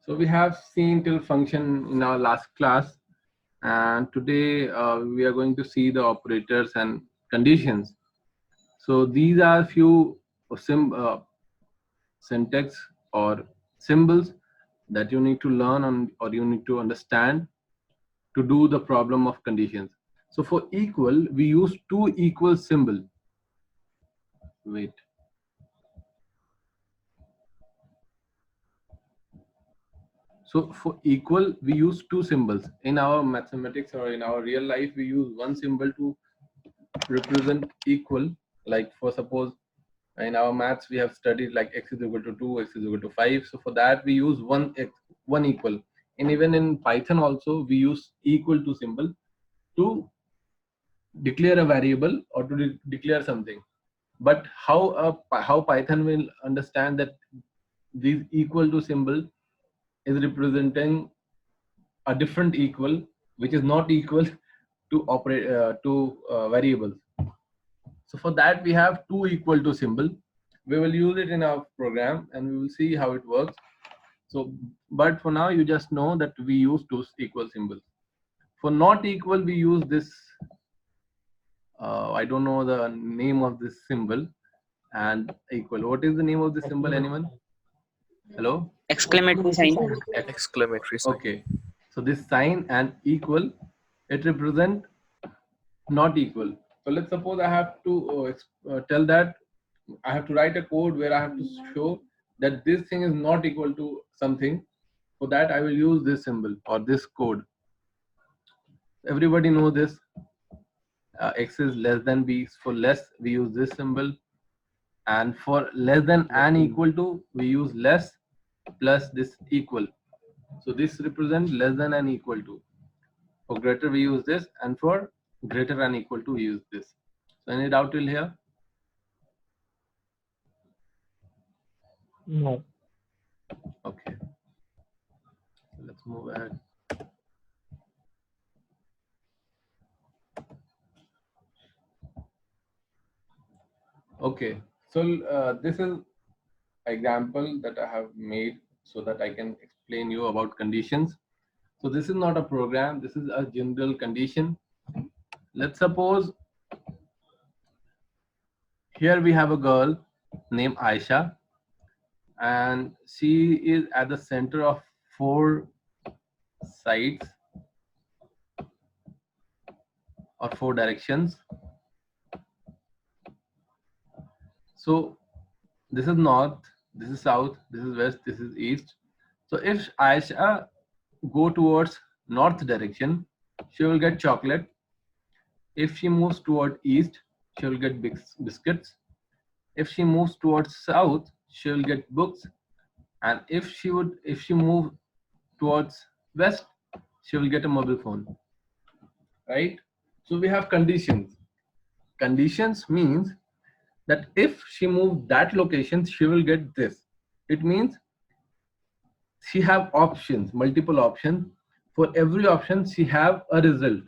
So we have seen till function in our last class, and today we are going to see the operators and conditions. So these are few syntax or symbols that you need to learn or you need to understand to do the problem of conditions. So for equal, we use two equal symbol. Wait. So for equal, we use two symbols. In our mathematics or in our real life, we use one symbol to represent equal. Like for suppose in our maths, we have studied like x is equal to 2, x is equal to 5. So for that, we use one equal. And even in Python also, we use equal to symbol to declare a variable or to declare something. But how Python will understand that these equal to symbol is representing a different equal which is not equal to operate to variables. So for that we have two equal to symbol. We will use it in our program and we will see how it works. So but for now you just know that we use two equal symbols. For not equal we use this I don't know the name of this symbol. And equal, what is the name of this symbol, anyone? Hello? Exclamatory sign. Exclamatory sign. Okay, so this sign and equal, it represent not equal. So let's suppose I have to tell that I have to write a code where I have to show that this thing is not equal to something. For that I will use this symbol or this code. Everybody know this. X is less than b. For less we use this symbol, and for less than and equal to we use less plus this equal. So this represents less than and equal to. For greater we use this, and for greater and equal to we use this. So any doubt till here? No. Okay. So let's move ahead. Okay. So this is example that I have made so that I can explain you about conditions. So this is not a program. This is a general condition. Let's suppose here we have a girl named Aisha, and she is at the center of four sides or four directions. So this is north, this is south, this is west, this is east. So if Aisha go towards north direction, she will get chocolate. If she moves toward east, she will get biscuits. If she moves towards south, she will get books. And if she move towards west, she will get a mobile phone. Right? So we have conditions. Conditions means that if she moves that location, she will get this. It means she have options, multiple options. For every option, she have a result.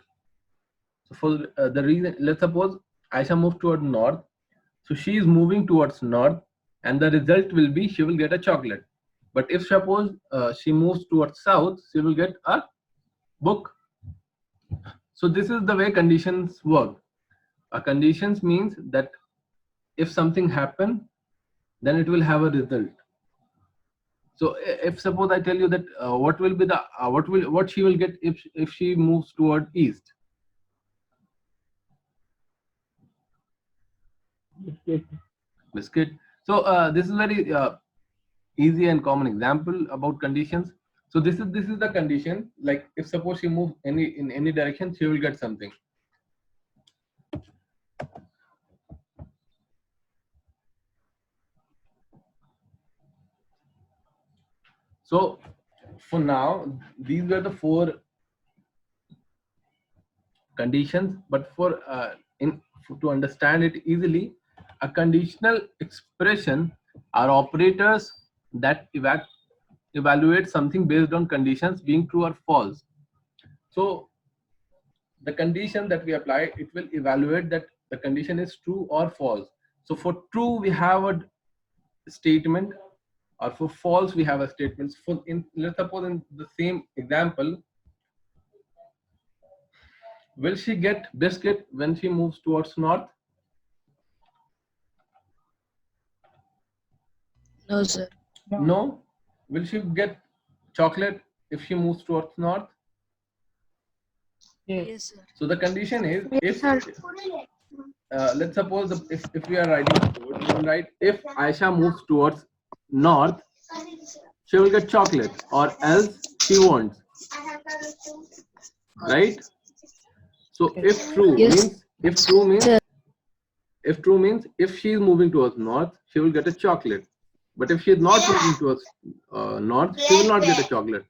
So for the reason, let's suppose Aisha moves toward north. So she is moving towards north, and the result will be she will get a chocolate. But if suppose she moves towards south, she will get a book. So this is the way conditions work. Conditions means that if something happen, then it will have a result. So if suppose I tell you that what will be the what she will get if she moves toward east. Biscuit. So this is very easy and common example about conditions. So this is the condition. Like if suppose she moves in any direction, she will get something. So for now, these were the four conditions. But for to understand it easily, a conditional expression are operators that evaluate something based on conditions being true or false. So the condition that we apply, it will evaluate that the condition is true or false. So for true, we have a statement. or for false we have a statement. For let's suppose in the same example, will she get biscuit when she moves towards north? No, sir. No. Will she get chocolate if she moves towards north? Yes, sir. So the condition is, Yes, if sir. let's suppose if we are writing a code, we will write if Aisha moves towards north, she will get chocolate, or else she won't. Right? So if true Yes, means, if true means, sir. if true means if she is moving towards north, she will get a chocolate. But if she is not moving towards north, she will not get a chocolate.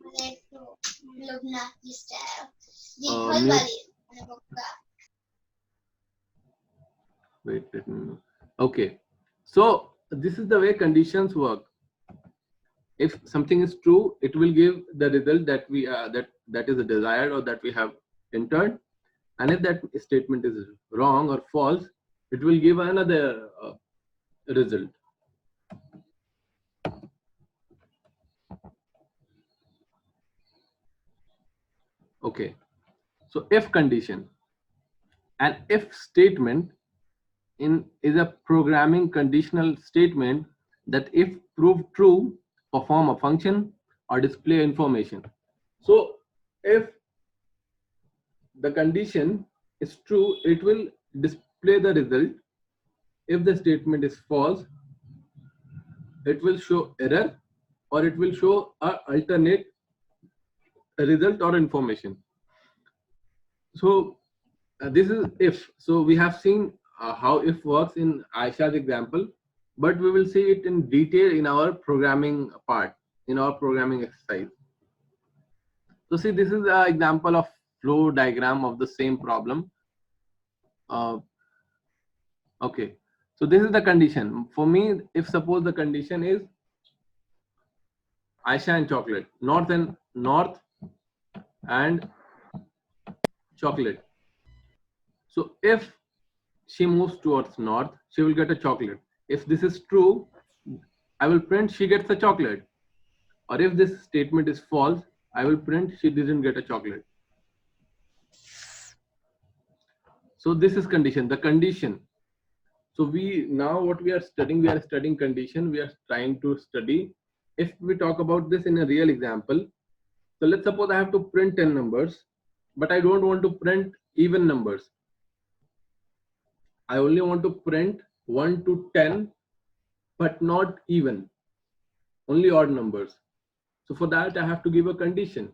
Mute. Wait, let me. Okay. So this is the way conditions work. If something is true, it will give the result that we that is desired or that we have entered, and if that statement is wrong or false, it will give another result. Okay. So if condition, an if statement is a programming conditional statement that if proved true, perform a function or display information. So if the condition is true, it will display the result. If the statement is false, it will show error, or it will show a alternate result or information. So this is if. So we have seen how if works in Aisha's example, but we will see it in detail in our programming part, in our programming exercise. So see, this is an example of flow diagram of the same problem. Okay, so this is the condition. For me, if suppose the condition is Aisha and chocolate, north and chocolate. So if she moves towards north, she will get a chocolate. If this is true, I will print she gets a chocolate. Or if this statement is false, I will print she didn't get a chocolate. So this is condition, the condition. So we now what we are studying condition. We are trying to study. If we talk about this in a real example, so let's suppose I have to print 10 numbers, but I don't want to print even numbers. I only want to print 1 to 10, but not even, only odd numbers. So for that, I have to give a condition,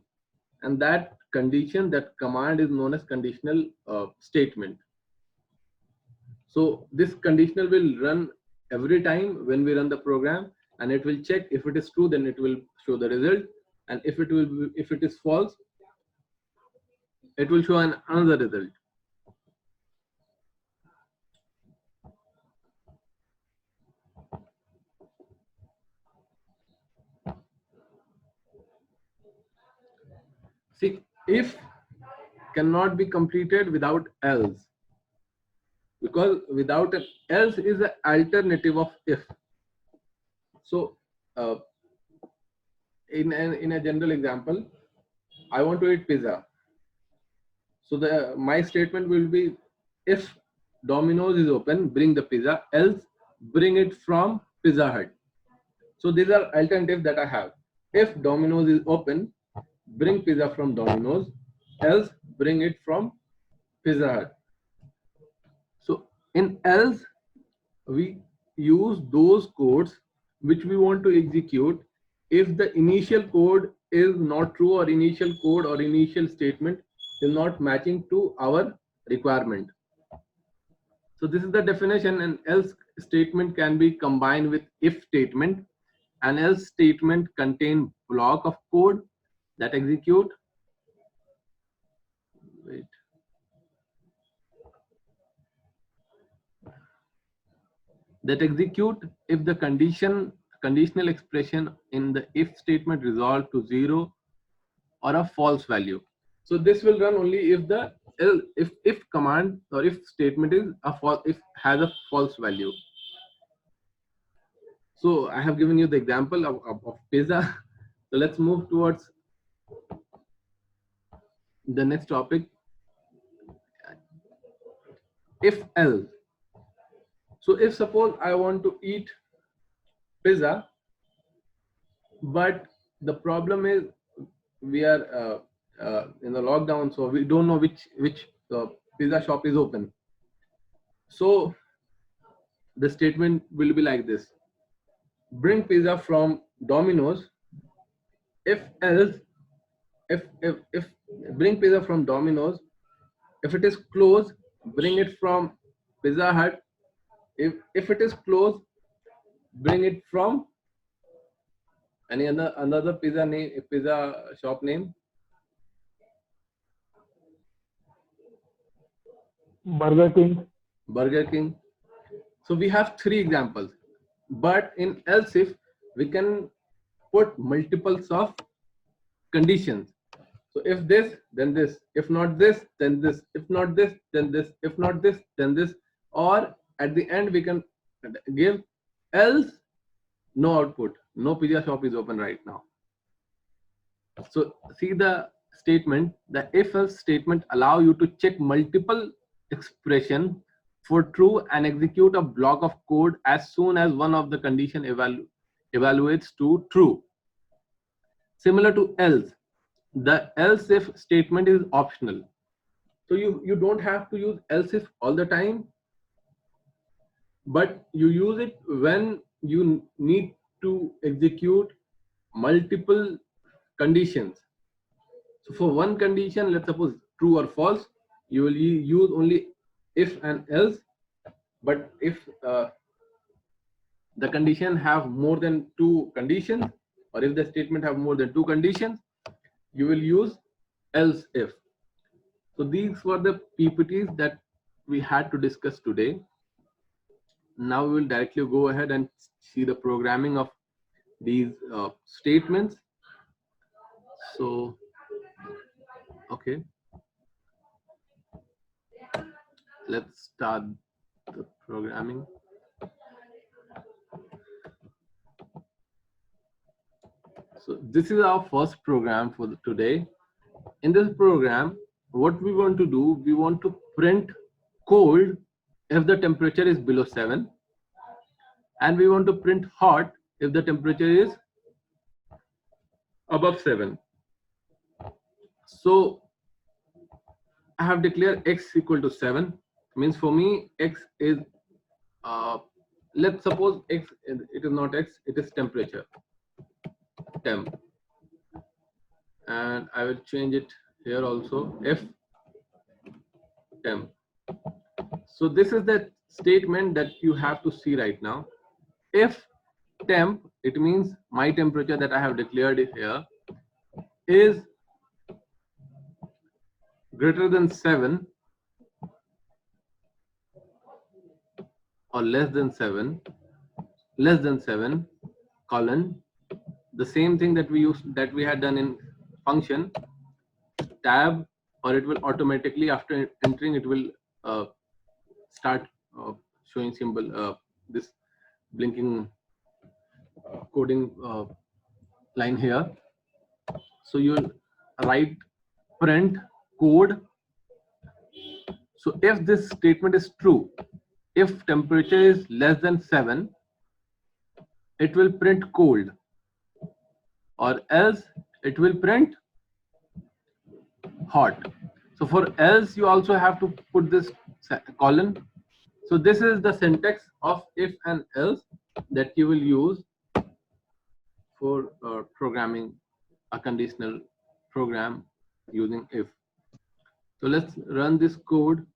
and that condition, that command is known as conditional statement. So this conditional will run every time when we run the program, and it will check if it is true, then it will show the result, and if it is false, it will show another result. See, if cannot be completed without else, because without an else is an alternative of if. So in a general example, I want to eat pizza. So my statement will be, if Domino's is open, bring the pizza, else bring it from Pizza Hut. So these are alternatives that I have. If Domino's is open, bring pizza from Domino's, else bring it from Pizza Hut. So in else, we use those codes which we want to execute if the initial code is not true, or initial code or initial statement is not matching to our requirement. So this is the definition. An else statement can be combined with if statement. An else statement contain block of code that execute. Wait. That execute if the conditional expression in the if statement resolved to 0 or a false value. So this will run only if the if command or if statement is a false, if has a false value. So I have given you the example of pizza. So let's move towards the next topic. If else. So if suppose I want to eat pizza, but the problem is we are in the lockdown, so we don't know which pizza shop is open. So the statement will be like this: bring pizza from Domino's. If else, if bring pizza from Domino's. If it is closed, bring it from Pizza Hut. If it is closed, bring it from any another pizza name, pizza shop name. Burger King. Burger King. So we have three examples, but in else if we can put multiples of conditions. So if this, then this. If not this, then this. If not this, then this. If not this, then this. Or at the end we can give else no output. No pizza shop is open right now. So see the statement. The if else statement allow you to check multiple expression for true and execute a block of code as soon as one of the condition evaluates to true. Similar to else, the else if statement is optional. So you don't have to use else if all the time, but you use it when you need to execute multiple conditions. So for one condition, let's suppose true or false, you will use only if and else. But if the condition have more than two conditions, or if the statement have more than two conditions, you will use else if. So these were the PPTs that we had to discuss today. Now we will directly go ahead and see the programming of these statements. So, okay, let's start the programming. So this is our first program for today. In this program, what we want to do, we want to print cold if the temperature is below 7, and we want to print hot if the temperature is above 7. So I have declared x equal to 7. Means for me x is let's suppose x, it is not x, it is temperature, temp, and I will change it here also, f temp. So this is the statement that you have to see right now. If temp, it means my temperature that I have declared here is greater than 7 or less than 7, colon, the same thing that we had done in function, tab, or it will automatically after entering it will start showing symbol, this blinking coding line here. So you'll write print code. So if this statement is true, if temperature is less than 7, it will print cold, or else it will print hot. So for else you also have to put this colon. So this is the syntax of if and else that you will use for programming a conditional program using if. So let's run this code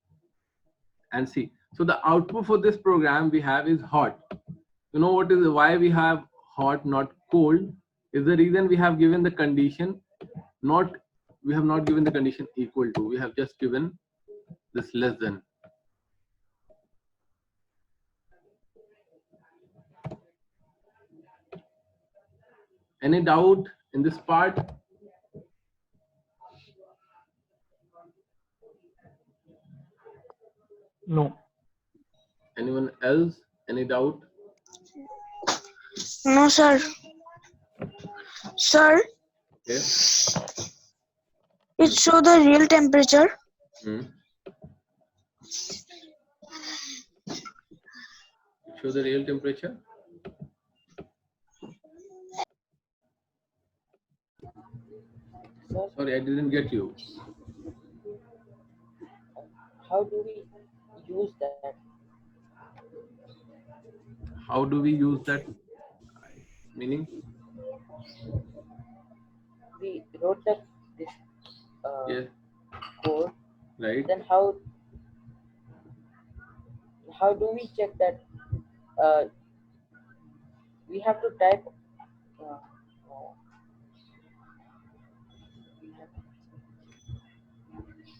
and see. So the output for this program we have is hot. You know what is why we have hot, not cold? Is the reason we have given the condition, not we have not given the condition equal to, we have just given this less than. Any doubt in this part? No. Anyone else? Any doubt? No, sir. Sir, Okay. it show the real temperature. Hmm. Show the real temperature. Sir, Sorry, I didn't get you. how do we use that? How do we use that? Meaning? We wrote this Yes. code. Right. Then how do we check that? We have to type. Uh,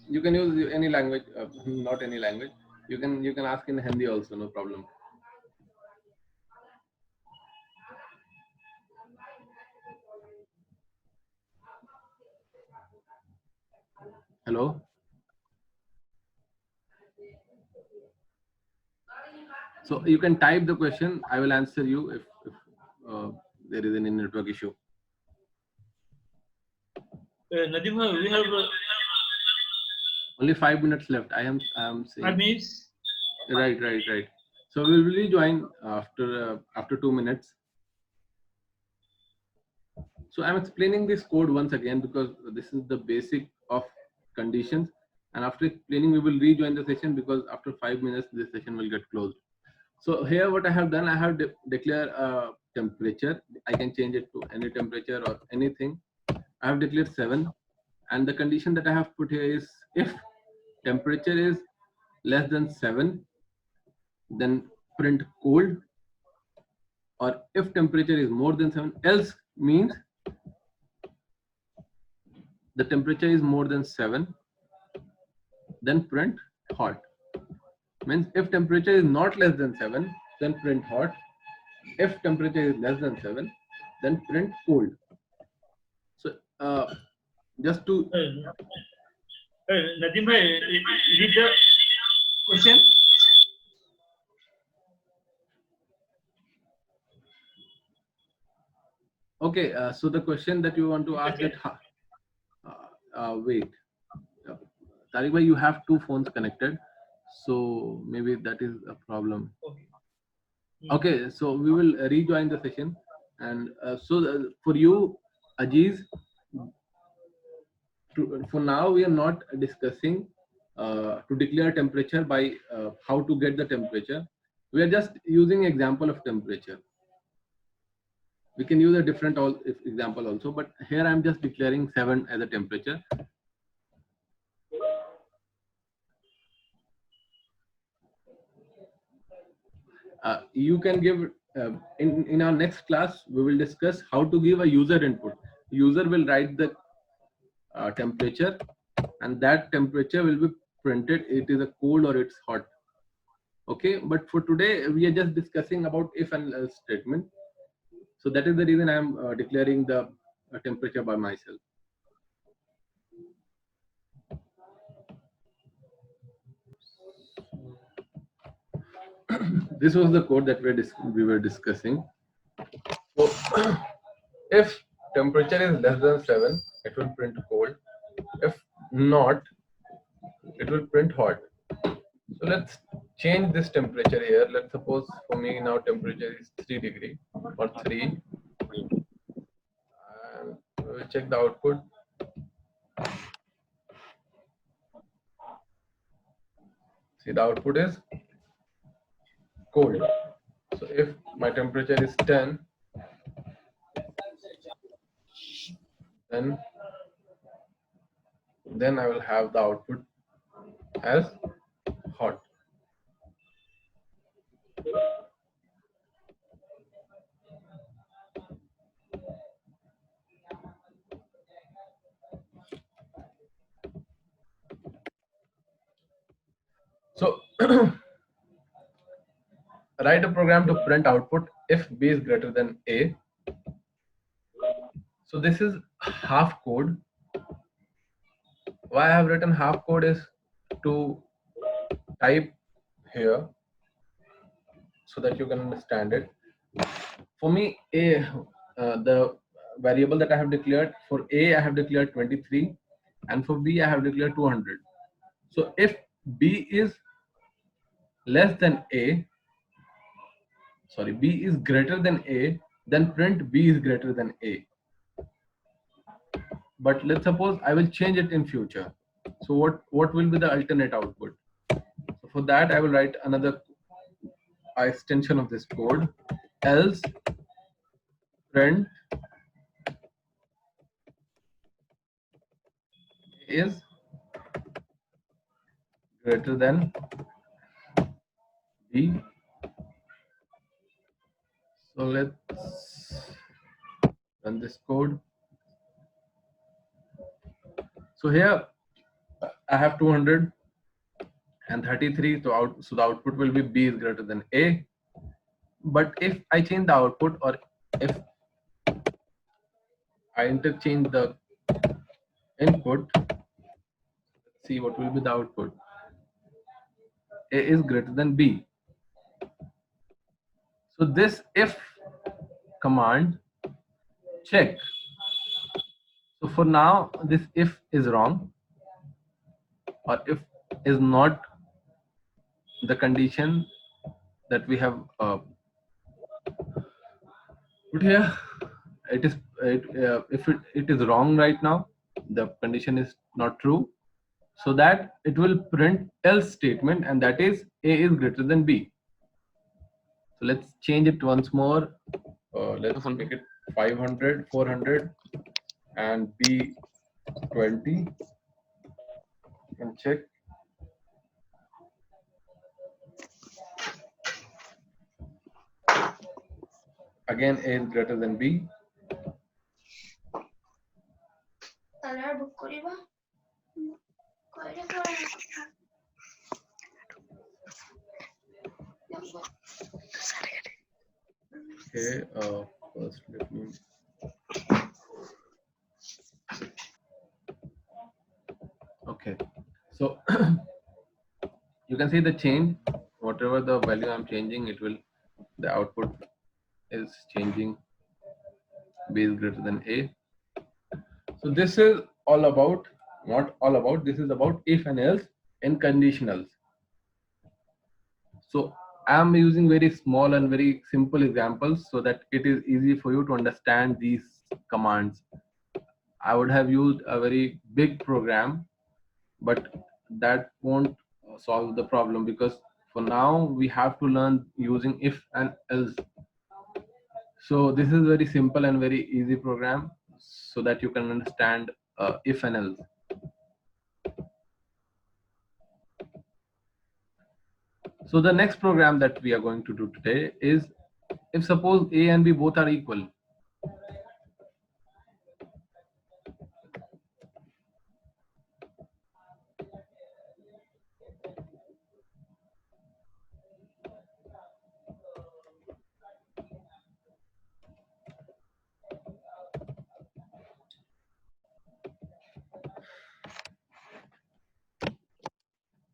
You can use any language, not any language. You can ask in Hindi also, no problem. Hello. So you can type the question. I will answer you if there is any network issue. Nadim, we have Only 5 minutes left. I am 5 saying. minutes. Right. So we will rejoin after 2 minutes. So I'm explaining this code once again because this is the basic of conditions. And after explaining, we will rejoin the session because after 5 minutes, this session will get closed. So here what I have done, I have declared a temperature. I can change it to any temperature or anything. I have declared 7. And the condition that I have put here is if temperature is less than 7, then print cold. Or if temperature is more than 7, else means the temperature is more than 7, then print hot. Means if temperature is not less than 7, then print hot. If temperature is less than 7, then print cold. So just to Nadim, read the question. okay, so the question that you want to ask Okay. that wait, Tariq bhai, you have 2 phones connected, so maybe that is a problem. Okay. Okay, so we will rejoin the session, and for you, Ajiz, for now we are not discussing to declare temperature by how to get the temperature. We are just using example of temperature. We can use a different example also, but here I am just declaring 7 as a temperature. You can give in our next class we will discuss how to give a user input. User will write the temperature, and that temperature will be printed. It is a cold or it's hot. Okay, but for today we are just discussing about if and else statement. So that is the reason I am declaring the temperature by myself. This was the code that we were discussing. So if temperature is less than 7, it will print cold. If not, it will print hot. So let's change this temperature here. Let's suppose for me now temperature is 3 degree or 3. And we'll check the output. See, the output is cold. So if my temperature is 10, then I will have the output as hot. So write a program to print output if B is greater than A. So this is half code. Why I have written half code is to type here so that you can understand it. for me, the variable that I have declared for A, I have declared 23, and for B, I have declared 200. So if B is less than A, sorry, B is greater than A, then print B is greater than A. But let's suppose I will change it in future. So what will be the alternate output? So for that, I will write another extension of this code, else print is greater than B. So let's run this code. So here I have 200 and 33. So the output will be B is greater than A. But if I change the output, or if I interchange the input, let's see what will be the output. A is greater than B. So this if command check. So for now, this if is wrong, or if is not the condition that we have put here. It is if it is wrong right now, the condition is not true, so that it will print else statement, and that is A is greater than B. So let's change it once more. Let's make it 500, 400, and B 20, and check. Again, A is greater than B. Okay, first let me. Okay, so you can see the change. Whatever the value I'm changing, it will, the output is changing. B is greater than A. So this is all about, not all about, this is about if and else and conditionals. So I'm using very small and very simple examples so that it is easy for you to understand these commands. I would have used a very big program, but that won't solve the problem, because for now we have to learn using if and else. So this is very simple and very easy program so that you can understand if and else. So the next program that we are going to do today is if suppose A and B both are equal.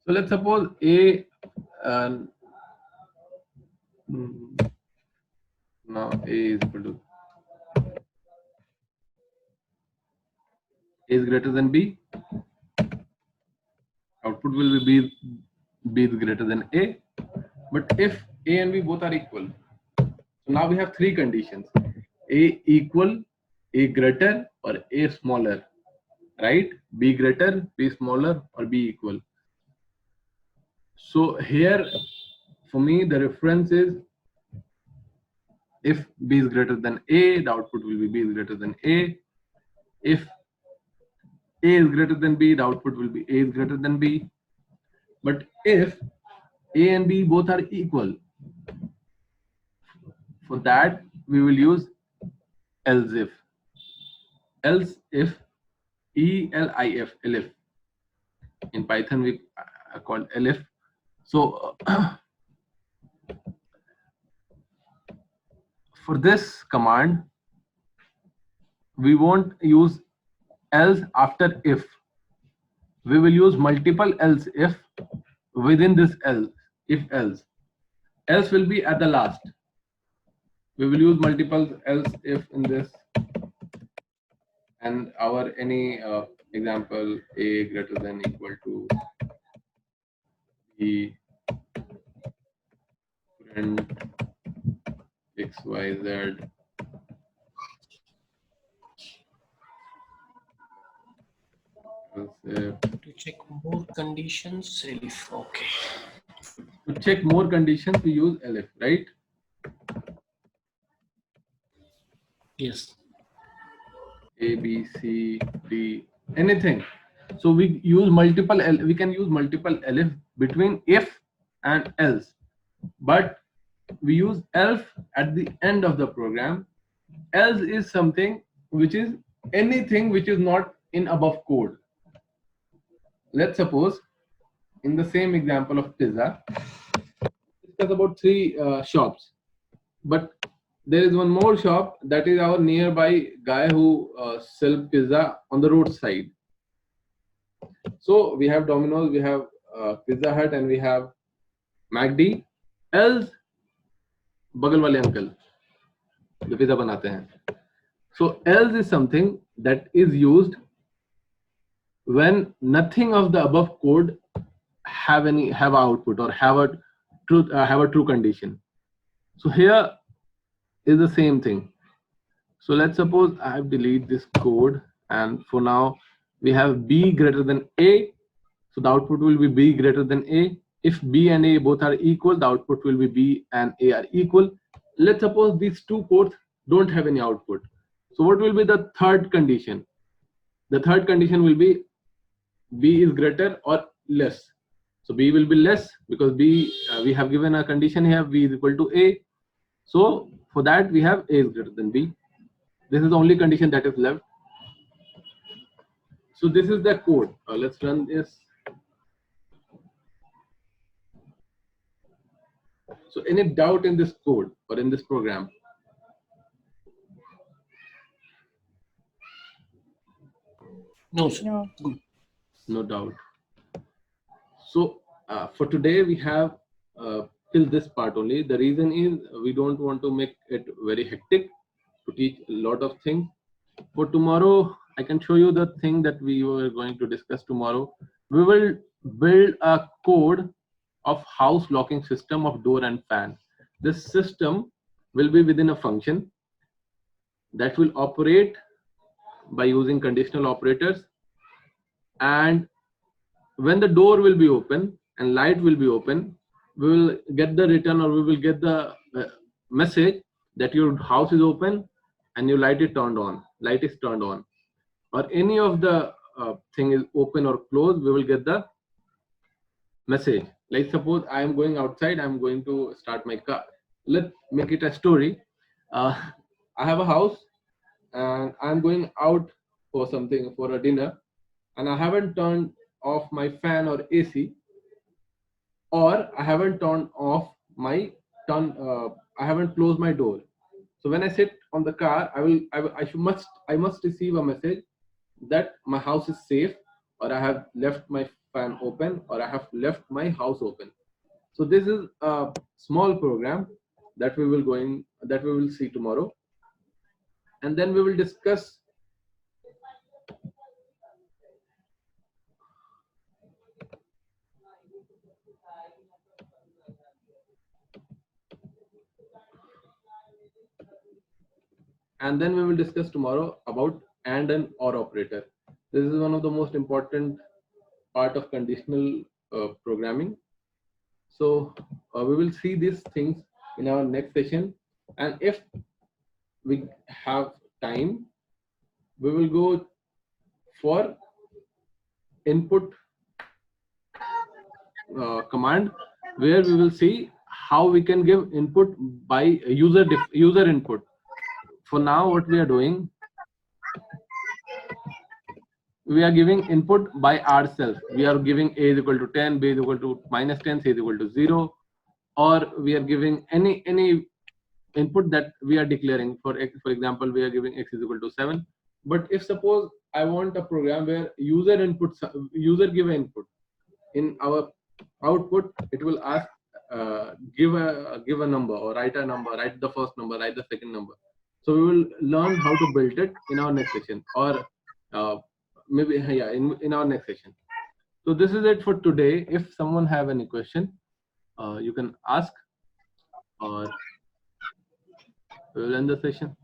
So let's suppose A now A is equal to A is greater than B. Output will be B is greater than A. But if A and B both are equal, so now we have three conditions: A equal, A greater, or A smaller, right? B greater, B smaller, or B equal. So here, for me, the reference is if B is greater than A, the output will be B is greater than A. If A is greater than B, the output will be A is greater than B. But if A and B both are equal, for that we will use else if. Else if, ELIF, elif. In Python we call elif. So for this command, we won't use else after if. We will use multiple else if within this else, if else. Else will be at the last. We will use multiples else if in this, and our any example a greater than equal to b print xyz To check more conditions, elif. Okay. to check more conditions we use elif, right? Yes. A, B, C, D, anything. So we use multiple, we can use multiple elif between if and else, but we use elif at the end of the program. Else is something which is anything which is not in above code. Let's suppose in the same example of pizza, discuss about three shops, but there is one more shop that is our nearby guy who sell pizza on the roadside. So we have Domino's, we have Pizza Hut, and we have McD. Else बगल वाले uncle जो pizza बनाते हैं. So else is something that is used when nothing of the above code have output or have a true condition. So here is the same thing. So let's suppose I have deleted this code, and for now we have b greater than a. So the output will be b greater than a. If b and a both are equal, the output will be b and a are equal. Let's suppose these two codes don't have any output. So what will be the third condition? The third condition will be b is greater or less. So b will be less because b we have given a condition here, b is equal to a. So for that we have a is greater than b. This is the only condition that is left. So this is the code. Let's run this. So any doubt in this code or in this program? No, sir. No. Good. No doubt. So for today we have till this part only. The reason is we don't want to make it very hectic to teach a lot of things. For tomorrow, I can show you the thing that we were going to discuss tomorrow. We will build a code of house locking system of door and fan. This system will be within a function that will operate by using conditional operators, and when the door will be open and light will be open, we will get the return, or we will get the message that your house is open and your light is turned on, or any of the thing is open or closed, we will get the message. Like suppose I am going outside, I am going to start my car. Let's make it a story. I have a house and I'm going out for something, for a dinner, and I haven't turned off my fan or AC, or I haven't turned off my I haven't closed my door. So when I sit on the car, I must receive a message that my house is safe, or I have left my fan open, or I have left my house open. So this is a small program that we will see tomorrow, and then we will discuss tomorrow about and or operator. This is one of the most important part of conditional programming. So we will see these things in our next session, and if we have time, we will go for input command, where we will see how we can give input by user input. For now, what we are doing, we are giving input by ourselves. We are giving a is equal to 10, b is equal to -10, c is equal to 0, or we are giving any input that we are declaring. For example, we are giving x is equal to 7. But if suppose I want a program where user give input in our output, it will ask give a number or write a number, write the first number, write the second number. So we will learn how to build it in our next session, or maybe in our next session. So this is it for today. If someone have any question, you can ask, or we will end the session.